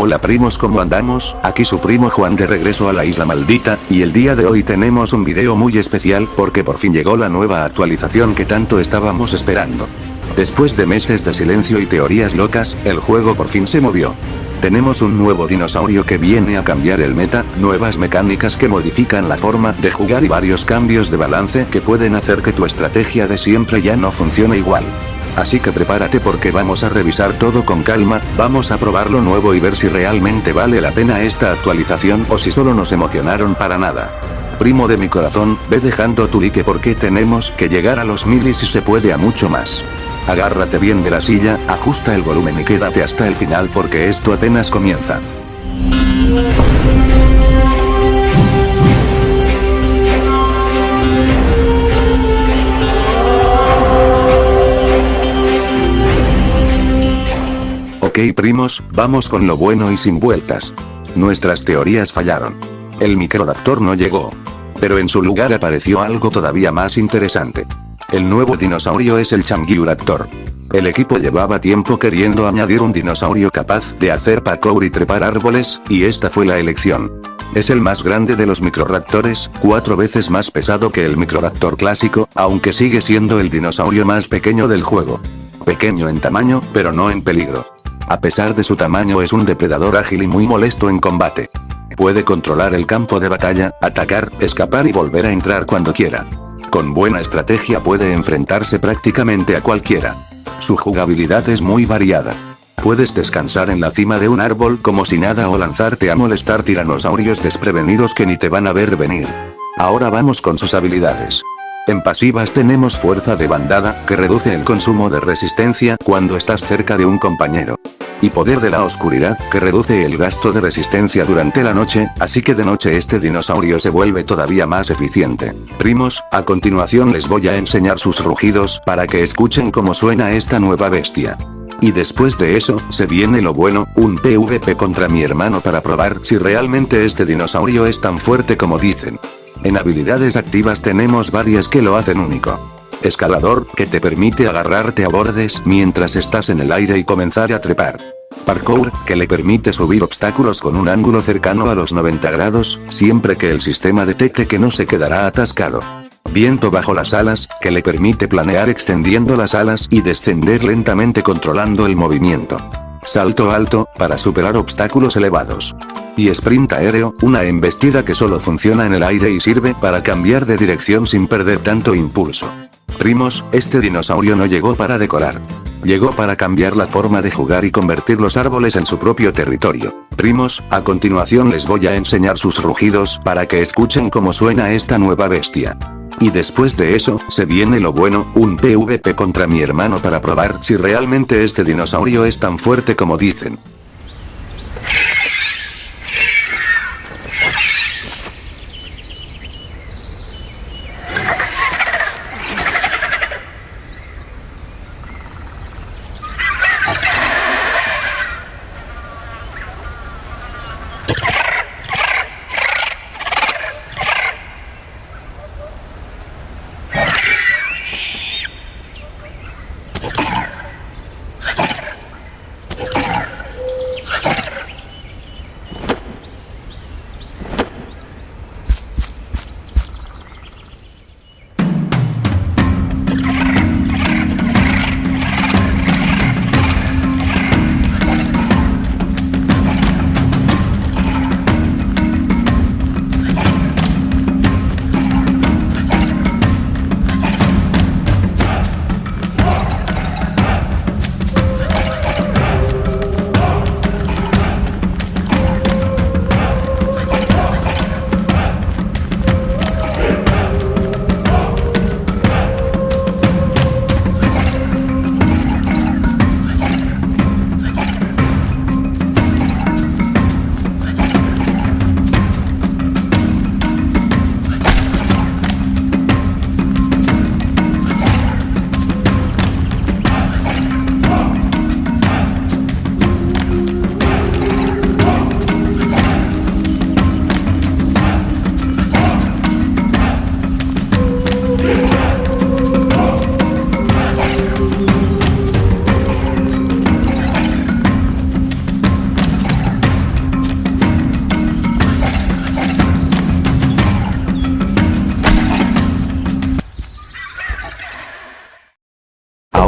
Hola primos, ¿cómo andamos? Aquí su primo Juan de regreso a la isla maldita, y el día de hoy tenemos un video muy especial porque por fin llegó la nueva actualización que tanto estábamos esperando. Después de meses de silencio y teorías locas, el juego por fin se movió. Tenemos un nuevo dinosaurio que viene a cambiar el meta, nuevas mecánicas que modifican la forma de jugar y varios cambios de balance que pueden hacer que tu estrategia de siempre ya no funcione igual. Así que prepárate porque vamos a revisar todo con calma, vamos a probar lo nuevo y ver si realmente vale la pena esta actualización o si solo nos emocionaron para nada. Primo de mi corazón, ve dejando tu like porque tenemos que llegar a los 1000 y si se puede a mucho más. Agárrate bien de la silla, ajusta el volumen y quédate hasta el final porque esto apenas comienza. Ok primos, vamos con lo bueno y sin vueltas. Nuestras teorías fallaron. El Microraptor no llegó. Pero en su lugar apareció algo todavía más interesante. El nuevo dinosaurio es el Changyuraptor. El equipo llevaba tiempo queriendo añadir un dinosaurio capaz de hacer parkour y trepar árboles, y esta fue la elección. Es el más grande de los Microraptores, 4 veces más pesado que el Microraptor clásico, aunque sigue siendo el dinosaurio más pequeño del juego. Pequeño en tamaño, pero no en peligro. A pesar de su tamaño es un depredador ágil y muy molesto en combate. Puede controlar el campo de batalla, atacar, escapar y volver a entrar cuando quiera. Con buena estrategia puede enfrentarse prácticamente a cualquiera. Su jugabilidad es muy variada. Puedes descansar en la cima de un árbol como si nada o lanzarte a molestar tiranosaurios desprevenidos que ni te van a ver venir. Ahora vamos con sus habilidades. En pasivas tenemos fuerza de bandada, que reduce el consumo de resistencia cuando estás cerca de un compañero. Y poder de la oscuridad, que reduce el gasto de resistencia durante la noche, así que de noche este dinosaurio se vuelve todavía más eficiente. Primos, a continuación les voy a enseñar sus rugidos para que escuchen cómo suena esta nueva bestia. Y después de eso, se viene lo bueno, un PvP contra mi hermano para probar si realmente este dinosaurio es tan fuerte como dicen. En habilidades activas tenemos varias que lo hacen único. Escalador, que te permite agarrarte a bordes mientras estás en el aire y comenzar a trepar. Parkour, que le permite subir obstáculos con un ángulo cercano a los 90 grados, siempre que el sistema detecte que no se quedará atascado. Viento bajo las alas, que le permite planear extendiendo las alas y descender lentamente controlando el movimiento. Salto alto, para superar obstáculos elevados. Y sprint aéreo, una embestida que solo funciona en el aire y sirve para cambiar de dirección sin perder tanto impulso. Primos, este dinosaurio no llegó para decorar. Llegó para cambiar la forma de jugar y convertir los árboles en su propio territorio. Primos, a continuación les voy a enseñar sus rugidos para que escuchen cómo suena esta nueva bestia. Y después de eso, se viene lo bueno, un PvP contra mi hermano para probar si realmente este dinosaurio es tan fuerte como dicen.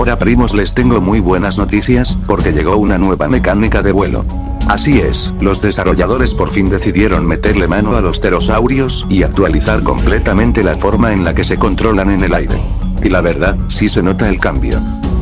Ahora primos les tengo muy buenas noticias, porque llegó una nueva mecánica de vuelo. Así es, los desarrolladores por fin decidieron meterle mano a los pterosaurios y actualizar completamente la forma en la que se controlan en el aire. Y la verdad, sí se nota el cambio.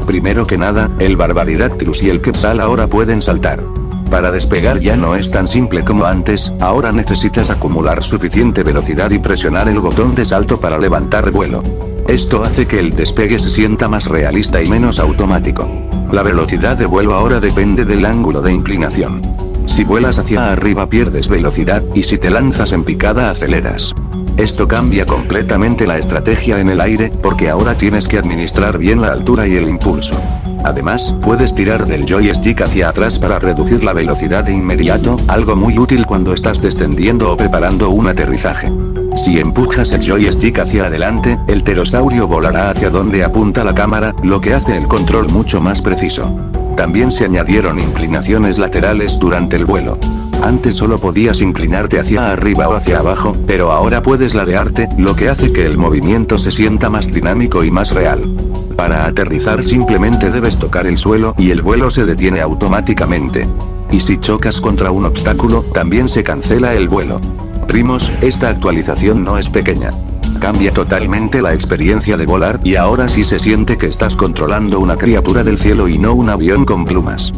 Primero que nada, el Barbaridáctilus y el Quetzal ahora pueden saltar. Para despegar ya no es tan simple como antes, ahora necesitas acumular suficiente velocidad y presionar el botón de salto para levantar vuelo. Esto hace que el despegue se sienta más realista y menos automático. La velocidad de vuelo ahora depende del ángulo de inclinación. Si vuelas hacia arriba pierdes velocidad, y si te lanzas en picada aceleras. Esto cambia completamente la estrategia en el aire, porque ahora tienes que administrar bien la altura y el impulso. Además, puedes tirar del joystick hacia atrás para reducir la velocidad de inmediato, algo muy útil cuando estás descendiendo o preparando un aterrizaje. Si empujas el joystick hacia adelante, el pterosaurio volará hacia donde apunta la cámara, lo que hace el control mucho más preciso. También se añadieron inclinaciones laterales durante el vuelo. Antes solo podías inclinarte hacia arriba o hacia abajo, pero ahora puedes ladearte, lo que hace que el movimiento se sienta más dinámico y más real. Para aterrizar simplemente debes tocar el suelo y el vuelo se detiene automáticamente. Y si chocas contra un obstáculo, también se cancela el vuelo. Primos, esta actualización no es pequeña. Cambia totalmente la experiencia de volar y ahora sí se siente que estás controlando una criatura del cielo y no un avión con plumas.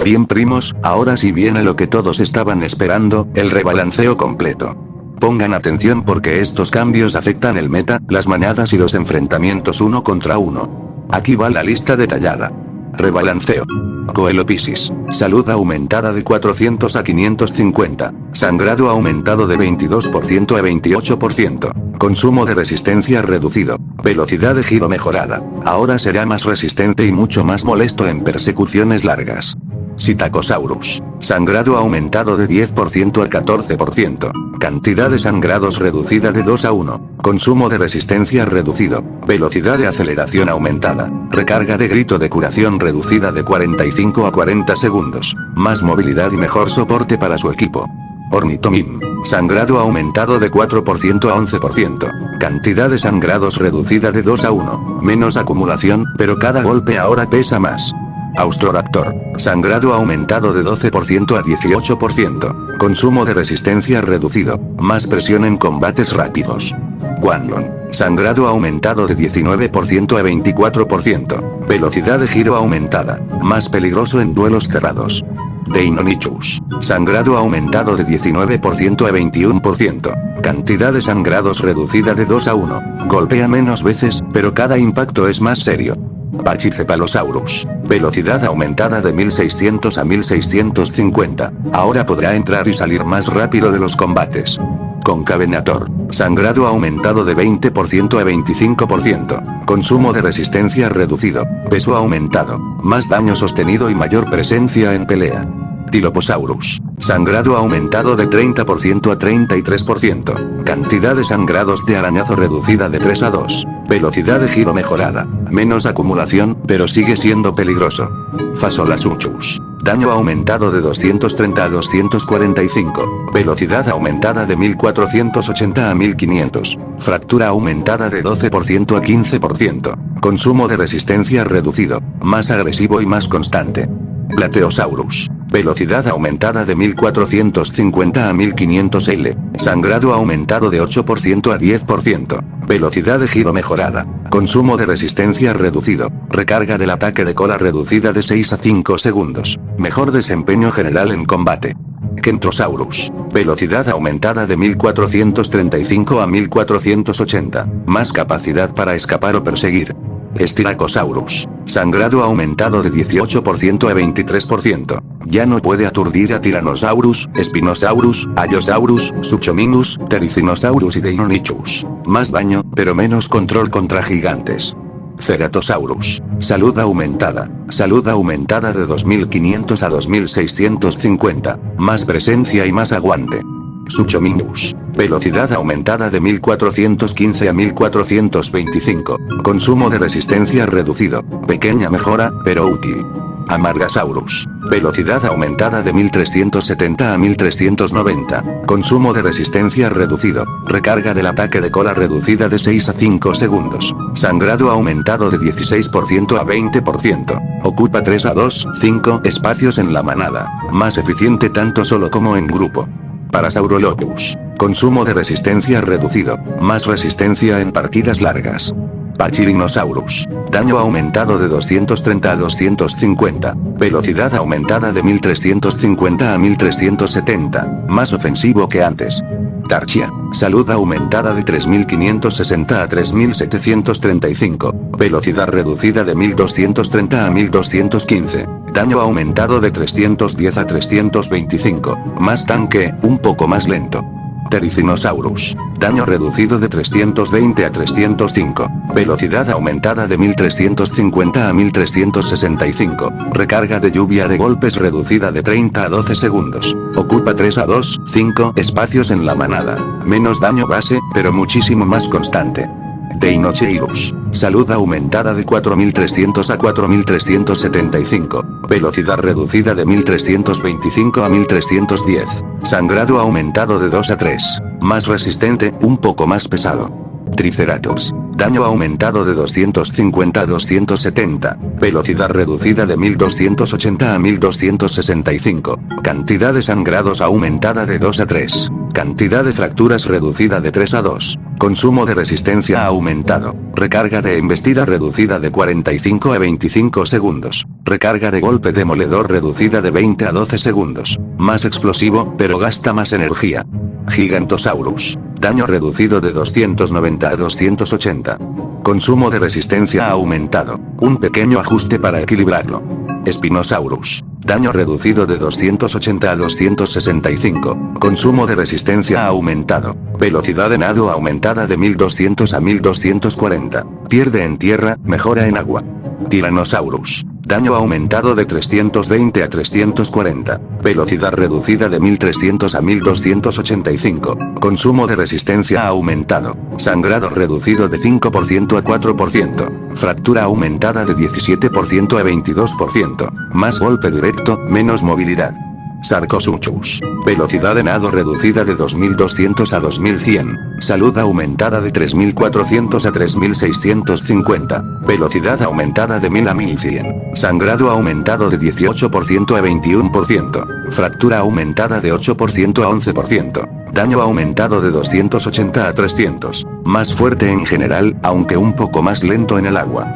Bien primos, ahora sí viene lo que todos estaban esperando, el rebalanceo completo. Pongan atención porque estos cambios afectan el meta, las manadas y los enfrentamientos uno contra uno. Aquí va la lista detallada. Rebalanceo. Coelopisis. Salud aumentada de 400 a 550. Sangrado aumentado de 22% a 28%. Consumo de resistencia reducido. Velocidad de giro mejorada. Ahora será más resistente y mucho más molesto en persecuciones largas. Psittacosaurus. Sangrado aumentado de 10% a 14%. Cantidad de sangrados reducida de 2 a 1. Consumo de resistencia reducido. Velocidad de aceleración aumentada. Recarga de grito de curación reducida de 45 a 40 segundos. Más movilidad y mejor soporte para su equipo. Ornitomim. Sangrado aumentado de 4% a 11%. Cantidad de sangrados reducida de 2 a 1. Menos acumulación, pero cada golpe ahora pesa más. Austroraptor. Sangrado aumentado de 12% a 18%. Consumo de resistencia reducido. Más presión en combates rápidos. Guanlon. Sangrado aumentado de 19% a 24%. Velocidad de giro aumentada. Más peligroso en duelos cerrados. Deinonychus. Sangrado aumentado de 19% a 21%. Cantidad de sangrados reducida de 2 a 1. Golpea menos veces, pero cada impacto es más serio. Pachycephalosaurus. Velocidad aumentada de 1600 a 1650. Ahora podrá entrar y salir más rápido de los combates. Concavenator. Sangrado aumentado de 20% a 25%. Consumo de resistencia reducido. Peso aumentado. Más daño sostenido y mayor presencia en pelea. Dilophosaurus. Sangrado aumentado de 30% a 33%. Cantidad de sangrados de arañazo reducida de 3 a 2. Velocidad de giro mejorada. Menos acumulación, pero sigue siendo peligroso. Phasolasuchus. Daño aumentado de 230 a 245. Velocidad aumentada de 1480 a 1500. Fractura aumentada de 12% a 15%. Consumo de resistencia reducido. Más agresivo y más constante. Plateosaurus. Velocidad aumentada de 1450 a 1500 L. Sangrado aumentado de 8% a 10%. Velocidad de giro mejorada. Consumo de resistencia reducido. Recarga del ataque de cola reducida de 6 a 5 segundos. Mejor desempeño general en combate. Kentrosaurus. Velocidad aumentada de 1435 a 1480. Más capacidad para escapar o perseguir. Styracosaurus. Sangrado aumentado de 18% a 23%. Ya no puede aturdir a Tyrannosaurus, Spinosaurus, Allosaurus, Suchomimus, Ptericinosaurus y Deinonychus. Más daño, pero menos control contra gigantes. Ceratosaurus. Salud aumentada. Salud aumentada de 2500 a 2650. Más presencia y más aguante. Suchomimus. Velocidad aumentada de 1415 a 1425. Consumo de resistencia reducido. Pequeña mejora, pero útil. Amargasaurus. Velocidad aumentada de 1370 a 1390. Consumo de resistencia reducido. Recarga del ataque de cola reducida de 6 a 5 segundos. Sangrado aumentado de 16% a 20%. Ocupa 3 a 2, 5 espacios en la manada. Más eficiente tanto solo como en grupo. Parasaurolophus. Consumo de resistencia reducido. Más resistencia en partidas largas. Pachyrhinosaurus. Daño aumentado de 230 a 250. Velocidad aumentada de 1350 a 1370. Más ofensivo que antes. Tarchia. Salud aumentada de 3560 a 3735. Velocidad reducida de 1230 a 1215. Daño aumentado de 310 a 325. Más tanque, un poco más lento. Ptericinosaurus. Daño reducido de 320 a 305. Velocidad aumentada de 1350 a 1365. Recarga de lluvia de golpes reducida de 30 a 12 segundos. Ocupa 3 a 2, 5 espacios en la manada. Menos daño base, pero muchísimo más constante. Deinocheirus. Salud aumentada de 4300 a 4375. Velocidad reducida de 1325 a 1310. Sangrado aumentado de 2 a 3. Más resistente, un poco más pesado. Triceratops. Daño aumentado de 250 a 270. Velocidad reducida de 1280 a 1265. Cantidad de sangrados aumentada de 2 a 3. Cantidad de fracturas reducida de 3 a 2. Consumo de resistencia aumentado. Recarga de embestida reducida de 45 a 25 segundos. Recarga de golpe demoledor reducida de 20 a 12 segundos. Más explosivo, pero gasta más energía. Gigantosaurus. Daño reducido de 290 a 280. Consumo de resistencia aumentado. Un pequeño ajuste para equilibrarlo. Spinosaurus. Daño reducido de 280 a 265. Consumo de resistencia aumentado. Velocidad de nado aumentada de 1200 a 1240. Pierde en tierra, mejora en agua. Tyrannosaurus. Daño aumentado de 320 a 340. Velocidad reducida de 1300 a 1285. Consumo de resistencia aumentado. Sangrado reducido de 5% a 4%. Fractura aumentada de 17% a 22%. Más golpe directo, menos movilidad. Sarcosuchus. Velocidad de nado reducida de 2200 a 2100. Salud aumentada de 3400 a 3650. Velocidad aumentada de 1000 a 1100. Sangrado aumentado de 18% a 21%. Fractura aumentada de 8% a 11%. Daño aumentado de 280 a 300. Más fuerte en general, aunque un poco más lento en el agua.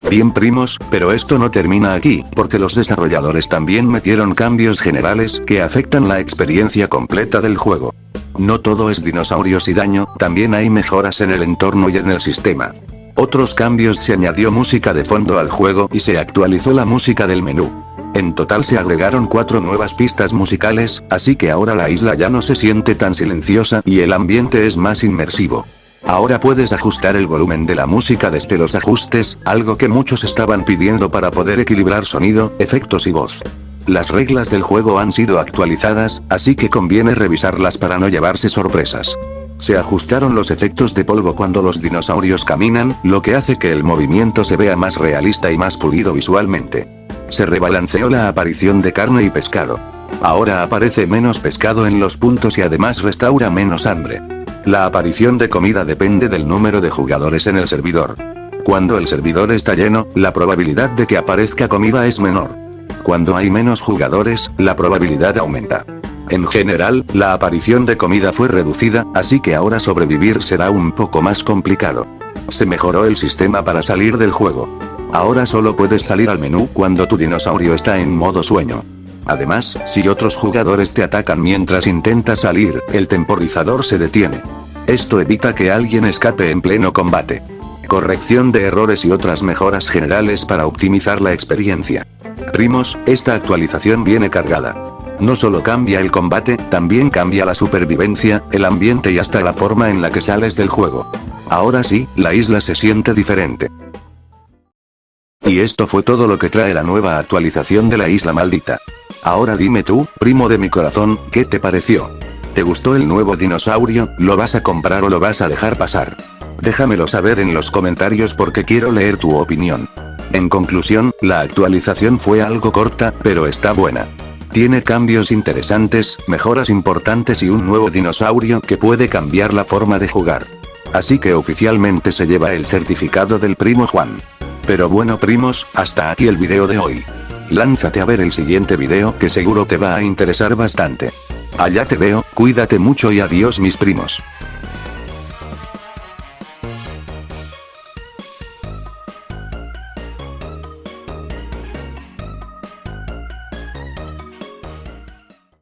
Bien primos, pero esto no termina aquí, porque los desarrolladores también metieron cambios generales que afectan la experiencia completa del juego. No todo es dinosaurios y daño, también hay mejoras en el entorno y en el sistema. Otros cambios: se añadió música de fondo al juego y se actualizó la música del menú. En total se agregaron 4 nuevas pistas musicales, así que ahora la isla ya no se siente tan silenciosa y el ambiente es más inmersivo. Ahora puedes ajustar el volumen de la música desde los ajustes, algo que muchos estaban pidiendo para poder equilibrar sonido, efectos y voz. Las reglas del juego han sido actualizadas, así que conviene revisarlas para no llevarse sorpresas. Se ajustaron los efectos de polvo cuando los dinosaurios caminan, lo que hace que el movimiento se vea más realista y más pulido visualmente. Se rebalanceó la aparición de carne y pescado. Ahora aparece menos pescado en los puntos y además restaura menos hambre. La aparición de comida depende del número de jugadores en el servidor. Cuando el servidor está lleno, la probabilidad de que aparezca comida es menor. Cuando hay menos jugadores, la probabilidad aumenta. En general, la aparición de comida fue reducida, así que ahora sobrevivir será un poco más complicado. Se mejoró el sistema para salir del juego. Ahora solo puedes salir al menú cuando tu dinosaurio está en modo sueño. Además, si otros jugadores te atacan mientras intentas salir, el temporizador se detiene. Esto evita que alguien escape en pleno combate. Corrección de errores y otras mejoras generales para optimizar la experiencia. Primos, esta actualización viene cargada. No solo cambia el combate, también cambia la supervivencia, el ambiente y hasta la forma en la que sales del juego. Ahora sí, la isla se siente diferente. Y esto fue todo lo que trae la nueva actualización de la isla maldita. Ahora dime tú, primo de mi corazón, ¿qué te pareció? ¿Te gustó el nuevo dinosaurio? ¿Lo vas a comprar o lo vas a dejar pasar? Déjamelo saber en los comentarios porque quiero leer tu opinión. En conclusión, la actualización fue algo corta, pero está buena. Tiene cambios interesantes, mejoras importantes y un nuevo dinosaurio que puede cambiar la forma de jugar. Así que oficialmente se lleva el certificado del primo Juan. Pero bueno primos, hasta aquí el video de hoy. Lánzate a ver el siguiente video que seguro te va a interesar bastante. Allá te veo, cuídate mucho y adiós mis primos.